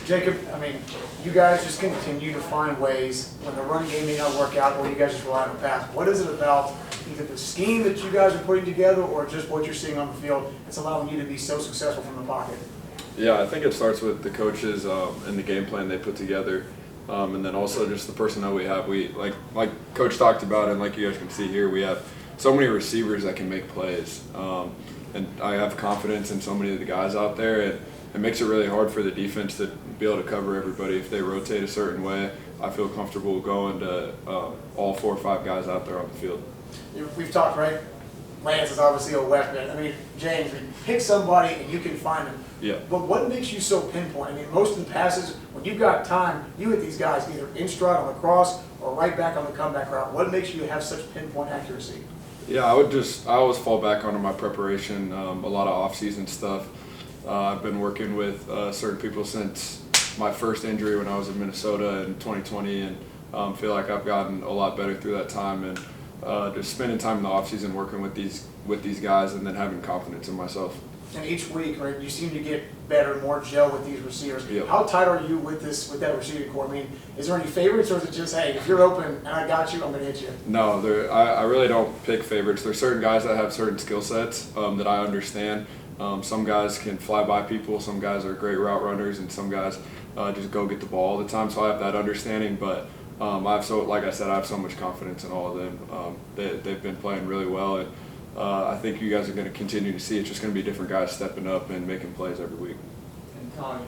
Jacob, I mean, you guys just continue to find ways when the running game may not work out, or you guys just rely on the pass. What is it about either the scheme that you guys are putting together or just what you're seeing on the field that's allowing you to be so successful from the pocket? Yeah, I think it starts with the coaches and the game plan they put together, and then also just the personnel we have. We like Coach talked about, and like you guys can see here, we have so many receivers that can make plays, and I have confidence in so many of the guys out there. It makes it really hard for the defense to be able to cover everybody. If they rotate a certain way, I feel comfortable going to all 4 or 5 guys out there on the field. We've talked, right? Lance is obviously a weapon. I mean, James, pick somebody and you can find them. Yeah. But what makes you so pinpoint? I mean, most of the passes, when you've got time, you hit these guys either in stride on the cross or right back on the comeback route. What makes you have such pinpoint accuracy? Yeah, I always fall back onto my preparation, a lot of off-season stuff. I've been working with certain people since my first injury when I was in Minnesota in 2020, and feel like I've gotten a lot better through that time, and just spending time in the off-season working with these guys, and then having confidence in myself. And each week, right, you seem to get better, more gel with these receivers. Yep. How tight are you with that receiving core? I mean, is there any favorites, or is it just, hey, if you're open and I got you, I'm going to hit you? No, I really don't pick favorites. There's certain guys that have certain skill sets that I understand. Some guys can fly by people, some guys are great route runners, and some guys just go get the ball all the time. So I have that understanding, but like I said, I have so much confidence in all of them. They've been playing really well, and I think you guys are going to continue to see it's just going to be different guys stepping up and making plays every week. And Tahj,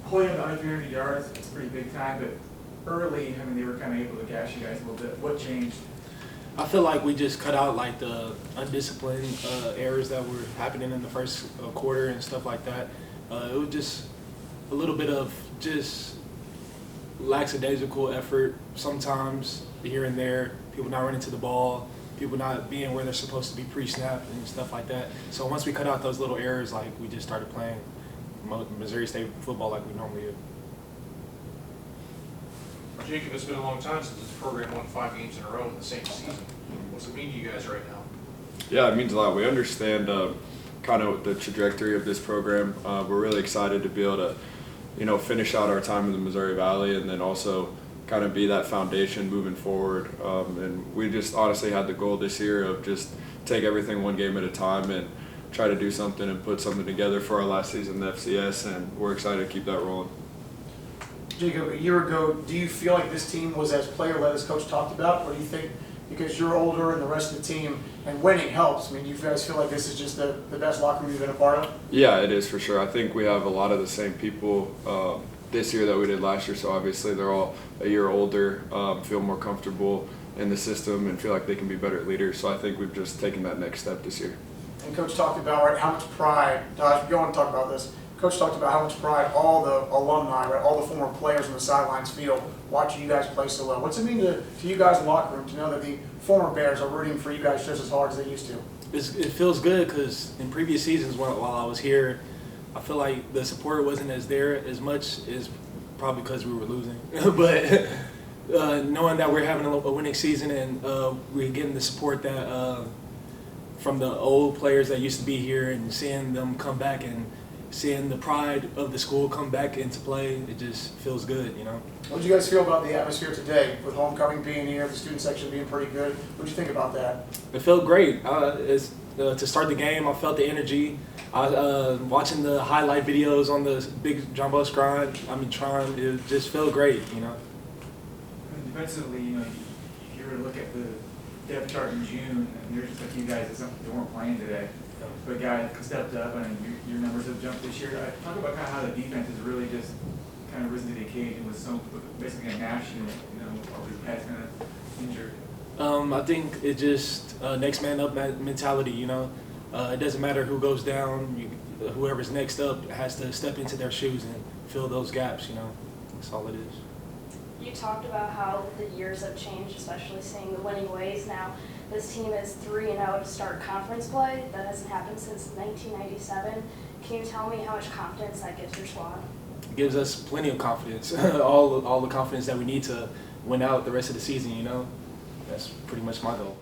holding up under 300 yards, it's pretty big time, but early, I mean, they were kind of able to gash you guys a little bit. What changed? I feel like we just cut out like the undisciplined errors that were happening in the first quarter and stuff like that. It was just a little bit of just lackadaisical effort sometimes here and there. People not running to the ball, people not being where they're supposed to be pre-snap and stuff like that. So once we cut out those little errors, like we just started playing Missouri State football like we normally do. Jacob, it's been a long time since this program won 5 games in a row in the same season. What's it mean to you guys right now? Yeah, it means a lot. We understand kind of the trajectory of this program. We're really excited to be able to, finish out our time in the Missouri Valley, and then also kind of be that foundation moving forward. And we just honestly had the goal this year of just take everything one game at a time and try to do something and put something together for our last season in the FCS, and we're excited to keep that rolling. Jacob, a year ago, do you feel like this team was as player-led as Coach talked about, or do you think because you're older and the rest of the team and winning helps? I mean, do you guys feel like this is just the best locker room you've been a part of? Yeah, it is for sure. I think we have a lot of the same people this year that we did last year, so obviously they're all a year older, feel more comfortable in the system, and feel like they can be better leaders. So I think we've just taken that next step this year. And Coach talked about, right, how much pride, Tahj, go on and talk about this. Coach talked about how much pride all the alumni, right, all the former players on the sidelines feel watching you guys play so well. What's it mean to you guys in the locker room to know that the former Bears are rooting for you guys just as hard as they used to? It feels good because in previous seasons while I was here, I feel like the support wasn't as much as probably because we were losing. But knowing that we're having a winning season and we're getting the support that from the old players that used to be here, and seeing them come back and seeing the pride of the school come back into play, it just feels good, What did you guys feel about the atmosphere today, with homecoming being here, the student section being pretty good? What did you think about that? It felt great. To start the game, I felt the energy. Watching the highlight videos on the big jumbo screen, Tron, it just felt great, And defensively, if you were to look at the depth chart in June, and there's just a few guys that weren't playing today. But guys stepped up, and your numbers have jumped this year. Talk about kind of how the defense has really just kind of risen to the occasion with basically a national, all these guys kind of injured. I think it just next man up mentality. It doesn't matter who goes down. Whoever's next up has to step into their shoes and fill those gaps. That's all it is. You talked about how the years have changed, especially seeing the winning ways now. This team is 3-0 to start conference play. That hasn't happened since 1997. Can you tell me how much confidence that gives your squad? It gives us plenty of confidence, all the confidence that we need to win out the rest of the season. That's pretty much my goal.